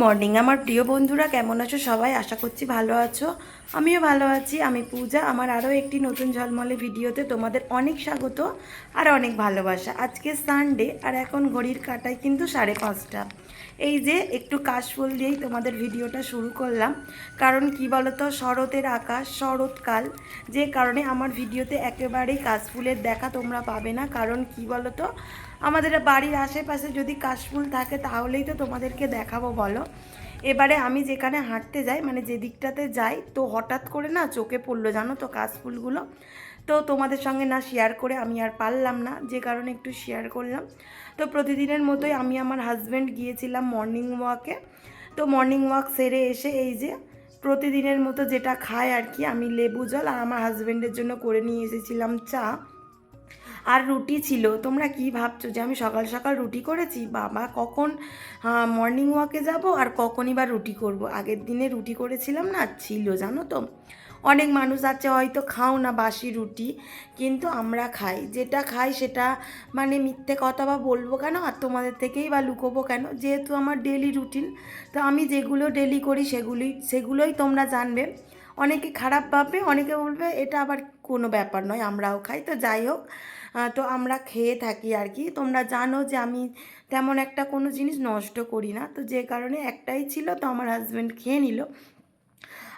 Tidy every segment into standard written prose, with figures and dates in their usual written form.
Morning আমার প্রিয় বন্ধুরা, কেমন আছো সবাই? আশা করছি ভালো আছো। আমিও ভালো আছি। আমি পূজা। আমার আরও একটি নতুন ঝলমলে ভিডিওতে তোমাদের অনেক স্বাগত আর অনেক ভালোবাসা। আজকে সানডে আর এখন ঘড়ির কাঁটায় কিন্তু 5:30। এই যে একটু কাশফুল দিয়েই তোমাদের ভিডিওটা শুরু করলাম। কারণ কি বলতো, শরতের আকাশ, শরৎকাল, যে কারণে আমার ভিডিওতে একেবারেই কাশফুলের দেখা তোমরা পাবে না। কারণ কি বলতো, আমাদের বাড়ির আশেপাশে যদি কাশফুল থাকে তাহলেই তো তোমাদেরকে দেখাবো বলো। এবারে আমি যেখানে হাঁটতে যাই, মানে যে দিকটাতে যাই, তো হঠাৎ করে না চোখে পড়লো জানো তো কাশফুলগুলো। তো তোমাদের সঙ্গে না শেয়ার করে আমি আর পারলাম না, যে কারণে একটু শেয়ার করলাম। তো প্রতিদিনের মতোই আমি আমার হাজব্যান্ড গিয়েছিলাম মর্নিং ওয়াকে। তো মর্নিং ওয়াক সেরে এসে এই যে প্রতিদিনের মতো যেটা খায় আর কি, আমি লেবু জল আর আমার হাজব্যান্ডের জন্য করে নিয়ে এসেছিলাম চা আর রুটি ছিল। তোমরা কি ভাবছো যে আমি সকাল সকাল রুটি করেছি? বাবা, কখন মর্নিং ওয়াকে যাব আর কখনই বা রুটি করব। আগের দিনে রুটি করেছিলাম না, ছিল জানো তো। অনেক মানুষ আছে হয়তো খাও না বাসি রুটি, কিন্তু আমরা খাই। যেটা খাই সেটা মানে মিথ্যে কথা বা বলবো কেন আর তোমাদের থেকেই বা লুকোবো কেন, যেহেতু আমার ডেলি রুটিন। তো আমি যেগুলো ডেলি করি সেগুলোই তোমরা জানবে। অনেকে খারাপ ভাববে, অনেকে বলবে এটা আবার কোনো ব্যাপার নয়, আমরাও খাই। তো যাই হোক, তো আমরা খেয়ে থাকি আর কি। তোমরা জানো যে আমি তেমন একটা কোনো জিনিস নষ্ট করি না, তো যে কারণে একটাই ছিল, তো আমার হাজব্যান্ড খেয়ে নিল।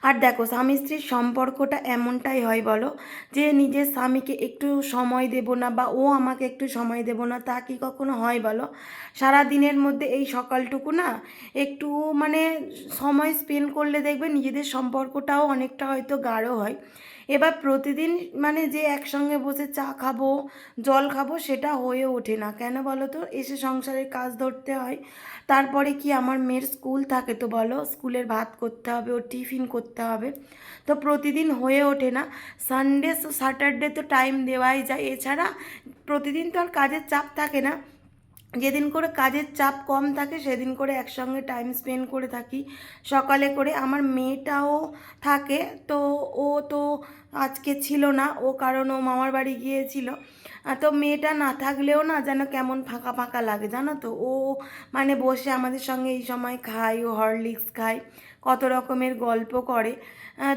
আর দেখো, স্বামী স্ত্রীর সম্পর্কটা এমনটাই হয় বলো, যে নিজের স্বামীকে একটু সময় দেব না বা ও আমাকে একটু সময় দেব না, তা কি কখনো হয় বলো? সারা দিনের মধ্যে এই সকালটুকু না একটু মানে সময় স্পেন্ড করলে দেখবে নিজেদের সম্পর্কটাও অনেকটা হয়তো গাঢ় হয়। এবার প্রতিদিন মানে যে একসঙ্গে বসে চা খাবো, জল খাবো, সেটা হয়ে ওঠে না। কেন বলো তো? এসে সংসারের কাজ ধরতে হয়। তারপরে কি আমার মেয়ের স্কুল থাকে, তো বলো স্কুলের ভাত করতে হবে, ওর টিফিন করতে হবে। তো প্রতিদিন হয়ে ওঠে না। সানডে স্যাটারডে তো টাইম দেওয়াই যায়, এছাড়া প্রতিদিন তো আর কাজের চাপ থাকে না। যেদিন করে কাজের চাপ কম থাকে সেদিন করে একসঙ্গে টাইম স্পেন্ড করে থাকি। সকালে করে আমার মেয়েটাও থাকে, তো ও তো আজকে ছিল না, ও কারণ ও মামার বাড়ি গিয়েছিল। তো মেয়েটা না থাকলেও না যেন কেমন ফাঁকা ফাঁকা লাগে জানো তো। ও মানে বসে আমাদের সঙ্গে এই সময় খায়, ও হরলিক্স খায়, কত রকমের গল্প করে।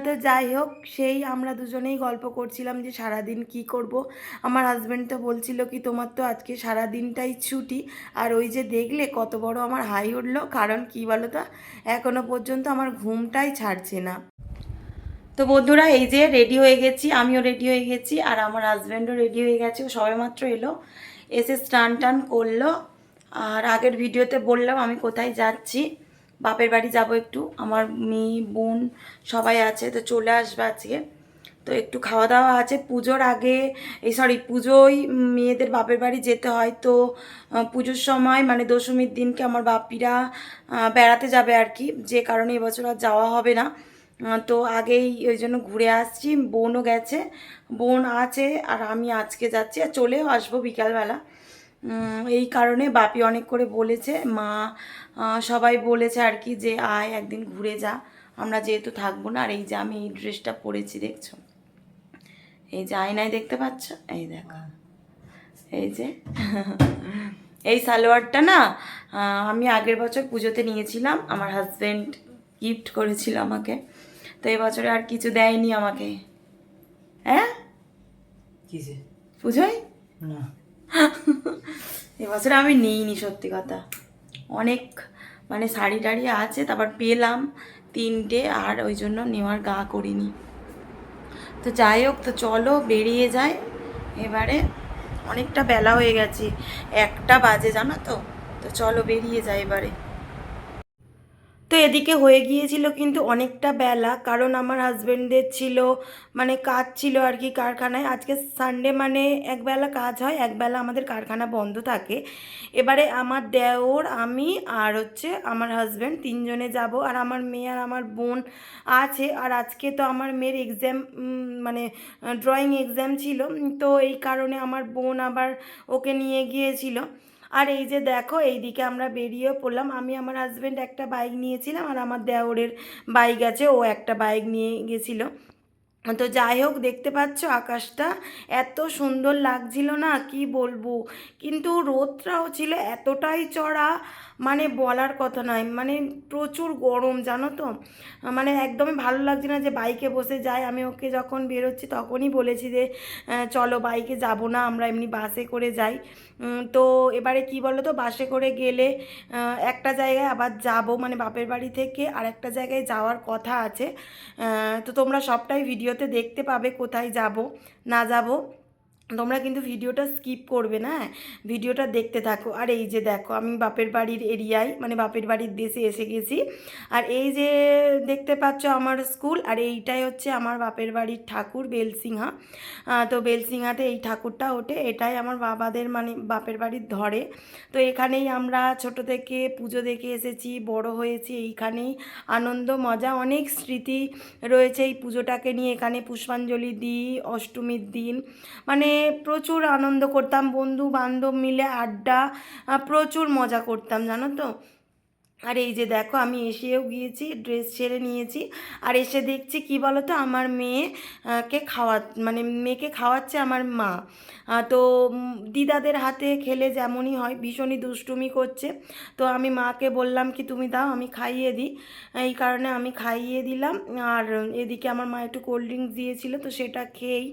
তো যাই হোক, সেই আমরা দুজনেই গল্প করছিলাম যে সারাদিন কি করব। আমার হাজব্যান্ড তো বলছিল কি তোমার তো আজকে সারা দিনটাই ছুটি। আর ওই যে দেখলে কত বড় আমার হাই উঠলো, কারণ কি বলো তো, এখনো পর্যন্ত আমার ঘুমটাই ছাড়ছে না। তো বন্ধুরা, এই যে রেডি হয়ে গেছি, আমিও রেডি হয়ে গেছি আর আমার হাজব্যান্ডও রেডি হয়ে গেছে। ও সবেমাত্র এলো, এসে স্নান টান করলো। আর আগের ভিডিওতে বললাম আমি কোথায় যাচ্ছি, বাপের বাড়ি যাব একটু। আমার মেয়ে বোন সবাই আছে, তো চলে আসবে আজকে। তো একটু খাওয়া দাওয়া আছে পুজোর আগে, পুজোয় মেয়েদের বাপের বাড়ি যেতে হয়। তো পুজোর সময় মানে দশমীর দিনকে আমার বাপিরা বেড়াতে যাবে আর কি, যে কারণে এবছর আর যাওয়া হবে না। তো আগেই ওই জন্য ঘুরে আসছি। বোনও গেছে, বোন আছে, আর আমি আজকে যাচ্ছি আর চলেও আসবো বিকালবেলা। এই কারণে বাপি অনেক করে বলেছে, মা সবাই বলেছে আর কি যে আয় একদিন ঘুরে যা, আমরা যেহেতু থাকবো না। আর এই যে আমি এই ড্রেসটা পরেছি দেখছো, এই যে আয়নায় দেখতে পাচ্ছ, এই দেখো, এই যে এই সালোয়ারটা না আমি আগের বছর পুজোতে নিয়েছিলাম, আমার হাজব্যান্ড গিফট করেছিল আমাকে। তো এবছরে আর কিছু দেয়নি আমাকে। হ্যাঁ, পুজোয় না এবছরে আমি নিইনি, সত্যি কথা। অনেক মানে শাড়ি টাড়ি আছে, তারপর পেলাম 3টে, আর ওই জন্য নেওয়ার গা করিনি। তো যাই হোক, তো চলো বেরিয়ে যাই এবারে। অনেকটা বেলা হয়ে গেছে, 1টা বাজে জানো তো। তো চলো বেরিয়ে যাই এবারে। তো এদিকে হয়ে গিয়েছিল কিন্তু অনেকটা বেলা, কারণ আমার হাজব্যান্ডের ছিল মানে কাজ ছিল আর কি কারখানায়। আজকে সানডে মানে একবেলা কাজ হয়, একবেলা আমাদের কারখানা বন্ধ থাকে। এবারে আমার দেওর, আমি আর হচ্ছে আমার হাজব্যান্ড 3জনে যাব। আর আমার মেয়ে আর আমার বোন আছে। আর আজকে তো আমার মেয়ের এক্সাম, মানে ড্রয়িং এক্সাম ছিল। তো এই কারণে আমার বোন আবার ওকে নিয়ে গিয়েছিল। আর এই যে দেখো, এইদিকে আমরা বেরিয়ে পড়লাম। আমি আমার হাজব্যান্ড একটা বাইক নিয়েছিলাম, আর আমার দেওরের বাইক আছে, ও একটা বাইক নিয়ে গেছিলো। তো যাই হোক, দেখতে পাচ্ছ আকাশটা এত সুন্দর লাগছিল না, কি বলবো। কিন্তু রোদটাও ছিল এতটাই চড়া, মানে বলার কথা নয়, মানে প্রচুর গরম জানো তো। মানে একদমই ভালো লাগছে না যে বাইকে বসে যাই। আমি ওকে যখন বেরোচ্ছি তখনই বলেছি যে চলো বাইকে যাব না, আমরা এমনি বাসে করে যাই। তো এবারে কি বলো তো, বাসে করে গেলে একটা জায়গায় আবার যাব, মানে বাপের বাড়ি থেকে আর একটা জায়গায় যাওয়ার কথা আছে। তো তোমরা সবটাই ভিডিওতে দেখতে পাবে কোথায় যাব না যাব। তোমরা কিন্তু ভিডিওটা স্কিপ করবে না, হ্যাঁ, ভিডিওটা দেখতে থাকো। আর এই যে দেখো, আমি বাপের বাড়ির এরিয়ায়, মানে বাপের বাড়ির দেশে এসে গেছি। আর এই যে দেখতে পাচ্ছ আমার স্কুল, আর এইটাই হচ্ছে আমার বাপের বাড়ির ঠাকুর বেলসিংহা। তো বেলসিংহাতে এই ঠাকুরটা ওঠে, এটাই আমার বাবাদের মানে বাপের বাড়ির ধরে। তো এখানেই আমরা ছোট থেকে পুজো দেখে এসেছি, বড় হয়েছি এইখানেই। আনন্দ মজা অনেক স্মৃতি রয়েছে এই পুজোটাকে নিয়ে। এখানে পুষ্পাঞ্জলি দিই অষ্টমীর দিন, মানে প্রচুর আনন্দ করতাম, বন্ধু বান্ধব মিলে আড্ডা, প্রচুর মজা করতাম জানো তো। আর এই যে দেখো, আমি এসেও গিয়েছি, ড্রেস ছেড়ে নিয়েছি। আর এসে দেখছি কি বলো তো, আমার কে মানে মেয়েকে খাওয়াচ্ছে আমার মা। তো দিদাদের হাতে খেলে যেমনই হয়, ভীষণই দুষ্টুমি করছে। তো আমি মাকে বললাম কি তুমি দাও আমি খাইয়ে দিই, এই কারণে আমি খাইয়ে দিলাম। আর এদিকে আমার মা একটু কোল্ড ড্রিঙ্কস দিয়েছিল, তো সেটা খেয়েই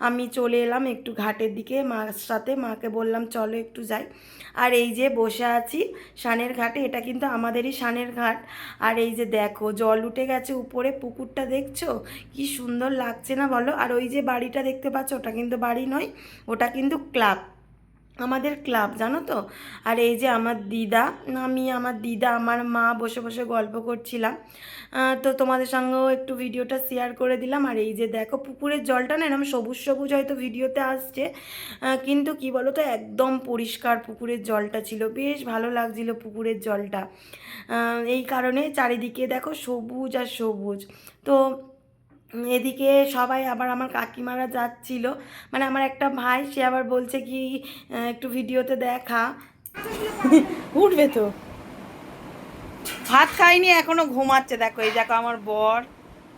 আমি চলে এলাম একটু ঘাটের দিকে মার সাথে। মাকে বললাম চলো একটু যাই। আর এই যে বসে আছি সানের ঘাটে, এটা কিন্তু আমাদেরই সানের ঘাট। আর এই যে দেখো জল উঠে গেছে উপরে, পুকুরটা দেখছো কি সুন্দর লাগছে না বলো। আর ওই যে বাড়িটা দেখতে পাচ্ছ, ওটা কিন্তু বাড়ি নয়, ওটা কিন্তু ক্লাব, আমাদের ক্লাব জানো তো। আর এই যে আমার দিদা, আমি আমার দিদা আমার মা বসে বসে গল্প করছিলাম। তো তোমাদের সঙ্গেও একটু ভিডিওটা শেয়ার করে দিলাম। আর এই যে দেখো পুকুরের জলটা না এরকম সবুজ সবুজ হয়তো ভিডিওতে আসছে, কিন্তু কি বলো তো একদম পরিষ্কার পুকুরের জলটা ছিল, বেশ ভালো লাগছিল পুকুরের জলটা। এই কারণে চারিদিকে দেখো সবুজ আর সবুজ। তো এদিকে সবাই আবার আমার কাকিমারা যাচ্ছিল, মানে আমার একটা ভাই, সে আবার বলছে কি একটু ভিডিওতে দেখা। উঠবে তো, ভাত খাইনি এখনো, ঘুমাচ্ছে। দেখো এই দেখো আমার বর,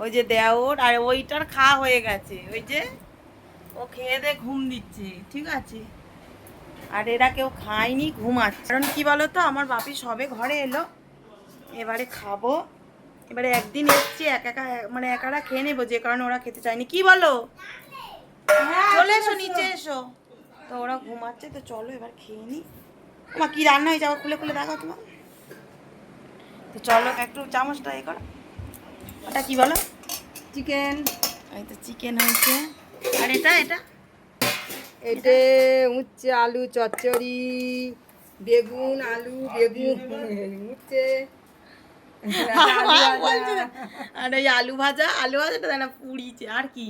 ওই যে দেওর, আর ওইটার খাওয়া হয়ে গেছে, ওই যে ও খেয়ে দিয়ে ঘুম দিচ্ছে, ঠিক আছে। আর এরা কেউ খায়নি, ঘুমাচ্ছে। কারণ কি বলো তো, আমার বাপি সবে ঘরে এলো, এবারে খাবো। এবারে একদিন এসছি মানে একারা খেয়ে নেবো, যে কারণে ওরা খেতে চায়নি। কি বলো, চলে এসো নিচে এসো। তো ওরা ঘুমাচ্ছে, তো চলো এবার খেয়ে নি। তোমার কি রান্না হয়েছে আবার খুলে খুলে দেখাও তোমার। তো চলো একটু চামচটা এ করো, ওটা কি বলো, চিকেন। এই তো চিকেন হয়েছে। আর এটা এটা এতে উচ্ছে আলু চচ্চড়ি, বেগুন আলু বেগুন উচ্ছে। আর ওই আলু ভাজা, আলু ভাজাটা দেয় না পুড়িছে। আর কি,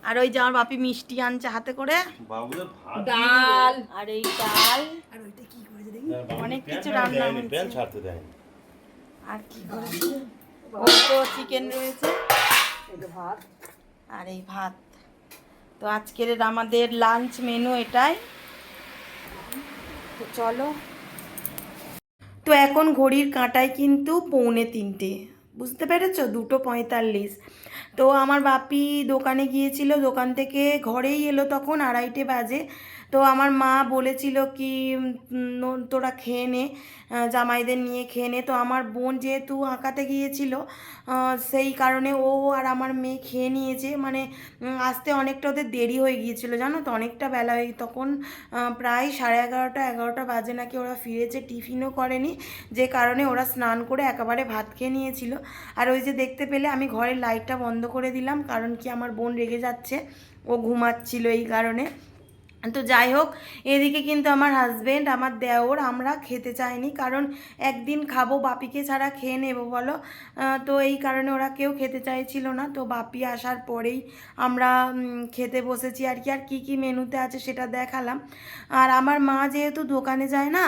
আর ওই যে আমার বাপি মিষ্টি আনছে হাতে করে, ডাল। আর এই ডাল, আর ওইটা কি করেছে দেখি, অনেক কিছু রান্না হয়েছে। আর কি করেছে, ওই তো চিকেন রয়েছে, ভাত। আর এই ভাত। তো আজকের আমাদের লাঞ্চ মেনু এটাই। তো চলো। তো এখন ঘড়ির কাঁটায় কিন্তু 2:45, বুঝতে পেরেছো, 2:45। তো আমার বাপি দোকানে গিয়েছিল, দোকান থেকে ঘরেই এলো তখন 2:30 বাজে। তো আমার মা বলেছিল কি তোরা খেয়ে নে, জামাইদের নিয়ে খেয়ে নে। তো আমার বোন যেহেতু আঁকাতে গিয়েছিল, সেই কারণে ও আর আমার মেয়ে খেয়ে নিয়েছে। মানে আসতে অনেকটা ওদের দেরি হয়ে গিয়েছিল জানো তো, অনেকটা বেলা হয়ে তখন প্রায় 11:30 11টা বাজে নাকি ওরা ফিরেছে, টিফিনও করেনি, যে কারণে ওরা স্নান করে একেবারে ভাত খেয়ে নিয়েছিল। আর ওই যে দেখতে পেলে আমি ঘরের লাইটটা বন্ধ করে দিলাম, কারণ কি আমার বোন রেগে যাচ্ছে, ও ঘুমাচ্ছিল এই কারণে। তো যাই হোক, এদিকে কিন্তু আমার হাজবেন্ড আমার দেওর আমরা খেতে চাইনি, কারণ একদিন খাবো, বাপিকে ছাড়া খেয়ে নেবো বলো। তো এই কারণে ওরা কেউ খেতে চাইছিল না। তো বাপি আসার পরেই আমরা খেতে বসেছি আর কি। আর কী কী মেনুতে আছে সেটা দেখালাম। আর আমার মা যেহেতু দোকানে যায় না,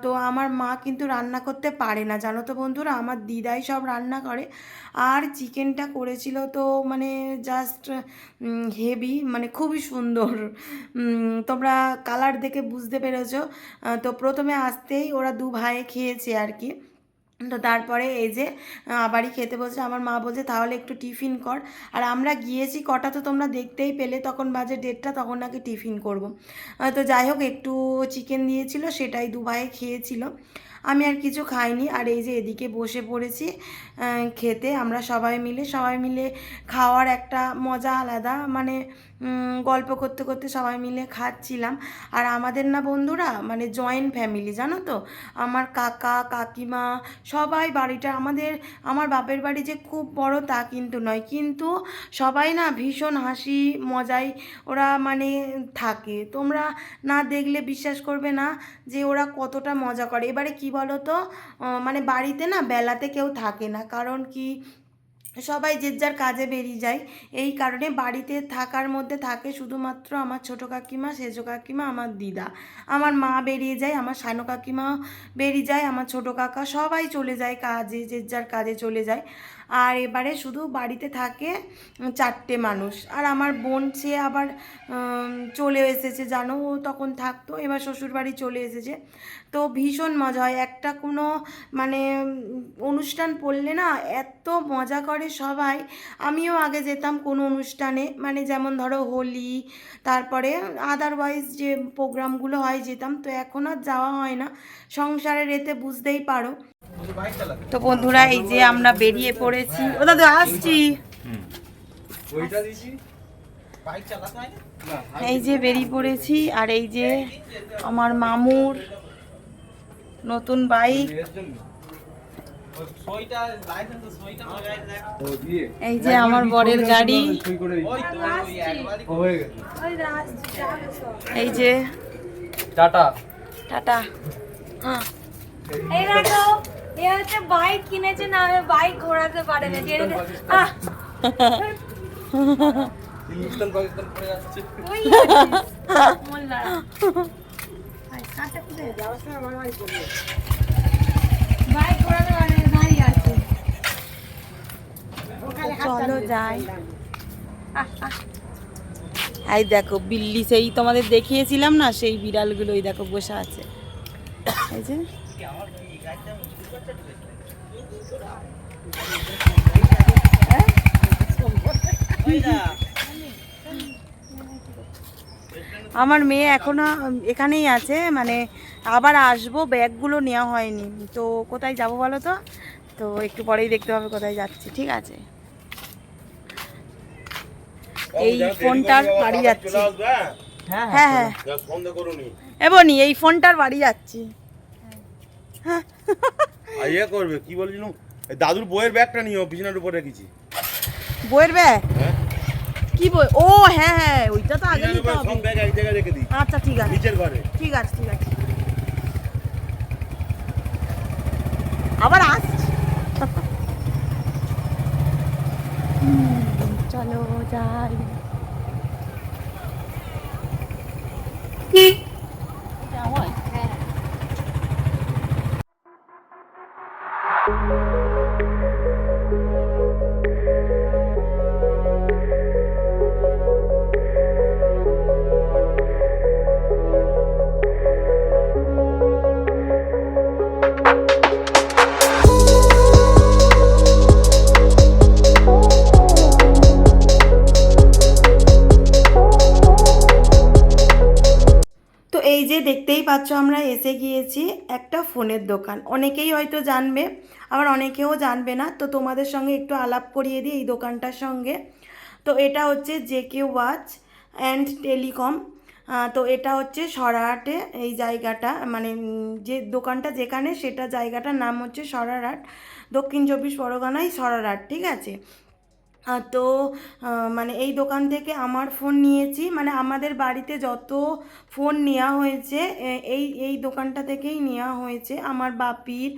তো আমার মা কিন্তু রান্না করতে পারে না জানো তো বন্ধুরা, আমার দিদাই সব রান্না করে। আর চিকেনটা করেছিল তো মানে জাস্ট হেভি, মানে খুবই সুন্দর। তোমরা কালার দেখে বুঝতে পেরেছো। তো প্রথমে আসতেই ওরা দু ভাই খেয়েছে আর কি। তো তারপরে এই যে আবারই খেতে বসে, আমার মা বলছে তাহলে একটু টিফিন কর। আর আমরা গিয়েছি কটা তো তোমরা দেখতেই পেলে, তখন বাজে 1:30, তখন নাকি টিফিন করব। তো যাই হোক, একটু চিকেন দিয়েছিল, সেটাই দু ভাই খেয়েছিল, আমি আর কিছু খাইনি। আর এই যে এদিকে বসে পড়েছি খেতে, আমরা সবাই মিলে খাওয়ার একটা মজা আলাদা, মানে গল্প করতে করতে সবাই মিলে খাচ্ছিলাম। আর আমাদের না বন্ধুরা মানে জয়েন্ট ফ্যামিলি, জানো তো, আমার কাকা কাকিমা সবাই, বাড়িটা আমার বাপের বাড়ি যে খুব বড় তা কিন্তু নয়, কিন্তু সবাই না ভীষণ হাসি মজায় ওরা মানে থাকে। তোমরা না দেখলে বিশ্বাস করবে না যে ওরা কতটা মজা করে। এবারে কি বলো তো, মানে বাড়িতে না বেলাতে কেউ থাকে না, কারণ কি সবাই যে যার কাজে বেরিয়ে যায়, এই কারণে বাড়িতে থাকার মধ্যে থাকে শুধুমাত্র আমার ছোটো কাকিমা, সেজো কাকিমা, আমার দিদা, আমার মা বেরিয়ে যায়, আমার সানো কাকিমা বেরিয়ে যায়, আমার ছোটো কাকা সবাই চলে যায় কাজে, যে যার কাজে চলে যায়। আর এবারে শুধু বাড়িতে থাকে 4টে মানুষ। আর আমার বোন সে আবার চলে এসেছে, জানো, ও তখন থাকতো, এবার শ্বশুরবাড়ি চলে এসেছে। তো ভীষণ মজা হয়, একটা কোনো মানে অনুষ্ঠান পড়লে না এত মজা করে সবাই। আমিও আগে যেতাম কোনো অনুষ্ঠানে, মানে যেমন ধরো হোলি, তারপরে আদারওয়াইজ যে প্রোগ্রামগুলো হয় যেতাম, তো এখন আর যাওয়া হয় না, সংসারের এতে বুঝতেই পারো। তো বন্ধুরা এই যে আমরা বেরিয়ে পড়েছি, ও দাদা আসছি, এই যে বেরিয়ে পড়েছি। আর এই যে আমার মামুর নতুন বাইক, এই যে আমার বরের গাড়ি, এই যে টাটা টাটা। হ্যাঁ এই দেখো, এ হচ্ছে বাইক কিনেছে না, আমি বাইক ঘোরাতে পারে না। হিন্দুস্তান পাকিস্তান পড়ে যাচ্ছে। তুই মোল্লা বাইক ঘোরাতে পারে না, দাঁড়িয়ে আছে। চলো যাই। এই দেখো বিল্লি, সেই তোমাদের দেখিয়েছিলাম না, সেই বিড়ালগুলো এই দেখো বসে আছে, এই যে আমার মেয়ে এখনো এখানেই আছে, মানে আবার আসবো, ব্যাগগুলো নেওয়া হয়নি তো, কোথায় যাব বলো তো, তো একটু পরেই দেখতে হবে কোথায় যাচ্ছি, ঠিক আছে। এই ফোনটার বাড়ি যাচ্ছি, হ্যাঁ হ্যাঁ এবনি এই ফোনটার বাড়ি যাচ্ছি। ইয়ে করবে কি বলছিলাম, দাদুর বইয়ের ব্যাগটা নিও, বিছানার উপর রেখেছি। বইয়ের ব্যাগ? হ্যাঁ কি বই? ও হ্যাঁ হ্যাঁ, ওইটা তো আগে নিতে হবে। সব ব্যাগ এক জায়গায় রেখে দিই, আচ্ছা ঠিক আছে, নিচের ঘরে। ঠিক আছে ঠিক আছে, আবার আসছি। চলো যাই। তো এই যে দেখতেই পাচ্ছ আমরা এসে গিয়েছি একটা ফোনের দোকান, অনেকেই হয়তো জানবে, আবার অনেকেও জানবে না, তো তোমাদের সঙ্গে একটু আলাপ করিয়ে দিই এই দোকানটার সঙ্গে। তো এটা হচ্ছে জেকে ওয়াচ অ্যান্ড টেলিকম। তো এটা হচ্ছে সরাহাটে, এই জায়গাটা মানে যে দোকানটা যেখানে, সেটা জায়গাটার নাম হচ্ছে সরারহাট, দক্ষিণ 24 পরগনায় সরারহাট, ঠিক আছে। তো মানে এই দোকান থেকে আমার ফোন নিয়েছি, মানে আমাদের বাড়িতে যত ফোন নেওয়া হয়েছে এই এই দোকানটা থেকেই নেওয়া হয়েছে, আমার বাপির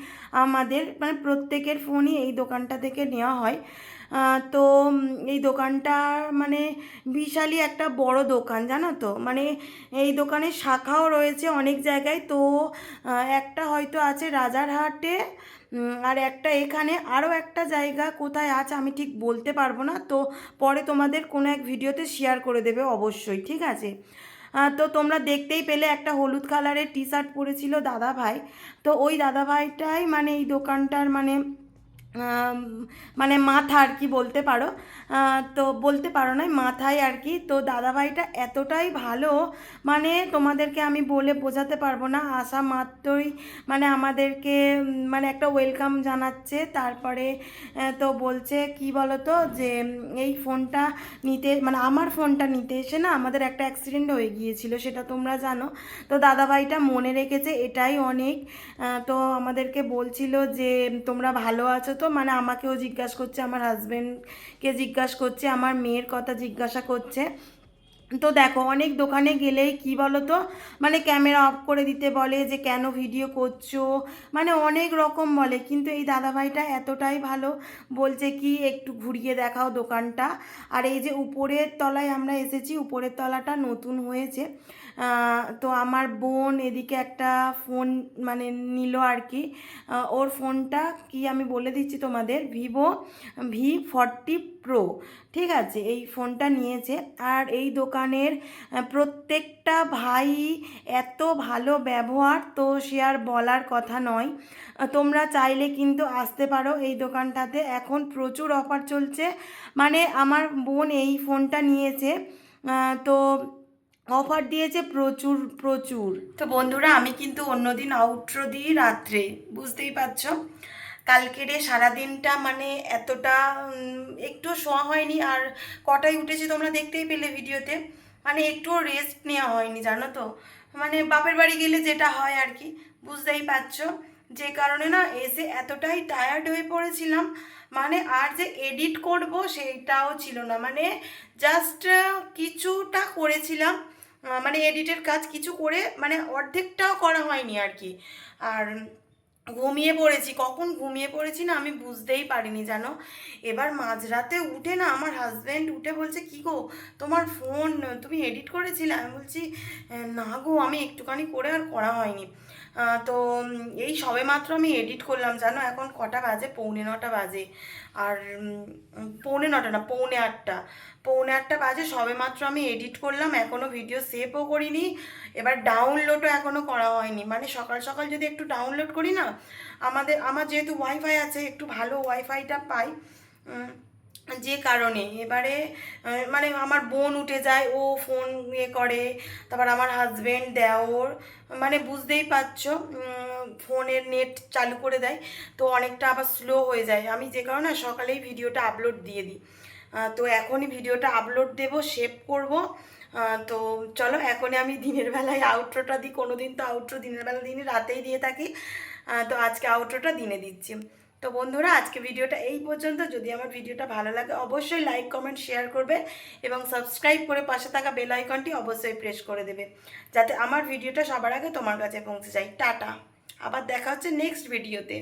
আমাদের মানে প্রত্যেকের ফোনই এই দোকানটা থেকে নেওয়া হয়। তো এই দোকানটা মানে বিশালই একটা বড় দোকান, জানো তো, মানে এই দোকানের শাখাও রয়েছে অনেক জায়গায়। তো একটা হয়তো আছে রাজারহাটে, আর একটা এখানে, আরও একটা জায়গা কোথায় আছে আমি ঠিক বলতে পারবো না, তো পরে তোমাদের কোনো এক ভিডিওতে শেয়ার করে দেবে অবশ্যই, ঠিক আছে। তো তোমরা দেখতেই পেলে একটা হলুদ কালারের টি শার্ট পরেছিল দাদা ভাই। তো ওই দাদা ভাইটাই মানে এই দোকানটার মানে মাথা আর কি বলতে পারো। তো বলতে পারো না, মাথায় আর কি। তো দাদাভাইটা এতটাই ভালো, মানে তোমাদেরকে আমি বলে বোঝাতে পারবো না। আসা মাত্রই মানে আমাদেরকে মানে একটা ওয়েলকাম জানাচ্ছে। তারপরে তো বলছে কি বলো তো, যে এই ফোনটা নিতে, মানে আমার ফোনটা নিতে এসে না আমাদের একটা অ্যাক্সিডেন্ট হয়ে গিয়েছিল, সেটা তোমরা জানো। তো দাদাভাইটা মনে রেখেছে, এটাই অনেক। তো আমাদেরকে বলছিল যে তোমরা ভালো আছো তো, মানে আমাকেও জিজ্ঞাসা করছে, আমার হাজব্যান্ডকে জিজ্ঞাসা করছে, আমার মেয়ের কথা জিজ্ঞাসা করছে। তো দেখো অনেক দোকানে গেলেই কি বলো তো, মানে ক্যামেরা অফ করে দিতে বলে, যে কেন ভিডিও করছো, মানে অনেক রকম বলে। কিন্তু এই দাদাভাইটা এতটাই ভালো, বলছে কি একটু ঘুরিয়ে দেখাও দোকানটা। আর এই যে উপরের তলায় আমরা এসেছি, উপরের তলাটা নতুন হয়েছে। তো আমার বোন এদিকে একটা ফোন মানে নিল আর কি। ওর ফোনটা কি আমি বলে দিচ্ছি তোমাদের, Vivo V40 Pro, ঠিক আছে, এই ফোনটা নিয়েছে। আর এই দোকানের প্রত্যেকটা ভাই এত ভালো ব্যবহার, তো সে আর বলার কথা নয়। তোমরা চাইলে কিন্তু আসতে পারো এই দোকানটাতে, এখন প্রচুর অফার চলছে। মানে আমার বোন এই ফোনটা নিয়েছে, তো অফার দিয়েছে প্রচুর প্রচুর। তো বন্ধুরা আমি কিন্তু অন্যদিন আউটরো দিই রাত্রে, বুঝতেই পারছো। কালকের সারাদিনটা মানে এতটা একটু শোয়া হয়নি। আর কটায় উঠেছি তোমরা দেখতেই পেলে ভিডিওতে, মানে একটুও রেস্ট নেওয়া হয়নি জানো তো। মানে বাপের বাড়ি গেলে যেটা হয় আর কি, বুঝতেই পারছো। যে কারণে না এসে এতটাই টায়ার্ড হয়ে পড়েছিলাম, মানে আর যে এডিট করব সেইটাও ছিল না। মানে জাস্ট কিছুটা করেছিলাম, মানে এডিটের কাজ কিছু করে, মানে অর্ধেকটাও করা হয়নি আর কি। আর ঘুমিয়ে পড়েছি, কখন ঘুমিয়ে পড়েছি না আমি বুঝতেই পারিনি জানো। এবার মাঝরাতে উঠে না আমার হাজব্যান্ড উঠে বলছে, কি গো তোমার ফোন তুমি এডিট করেছিলে? আমি বলছি না গো, আমি একটুখানি করে আর করা হয়নি। তো এই সবে মাত্র আমি এডিট করলাম জানো। এখন কটা বাজে, 9:45 বাজে। আর 9:45 না, 7:45, 7:45 বাজে, সবে মাত্র আমি এডিট করলাম, এখনও ভিডিও সেভও করিনি। এবার ডাউনলোডও এখনও করা হয়নি। মানে সকাল সকাল যদি একটু ডাউনলোড করি না, আমার যেহেতু ওয়াইফাই আছে, একটু ভালো ওয়াইফাইটা পাই, যে কারণে এবারে মানে আমার বোন উঠে যায়, ও ফোন করে, তারপর আমার হাজব্যান্ড দেওর, মানে বুঝতেই পারছো ফোনের নেট চালু করে দেয়, তো অনেকটা আবার স্লো হয়ে যায়। আমি যে কারণে সকালেই ভিডিওটা আপলোড দিয়ে দিই। তো এখনই ভিডিওটা আপলোড দেব, সেভ করব। তো চলো এখনই আমি দিনের বেলায় আউটরোটা দিই। কোনো দিন তো আউটরো দিনের বেলা দিনই, রাতেই দিয়ে থাকি। তো আজকে আউটরোটা দিনে দিচ্ছি। তো বন্ধুরা আজকে ভিডিওটা এই পর্যন্ত। যদি আমার ভিডিওটা ভালো লাগে অবশ্যই লাইক কমেন্ট শেয়ার করবে, এবং সাবস্ক্রাইব করে পাশে থাকা বেল আইকনটি অবশ্যই প্রেস করে দেবে, যাতে আমার ভিডিওটা সবার আগে তোমার কাছে পৌঁছে যায়। টাটা, আবার দেখা হচ্ছে নেক্সট ভিডিওতে।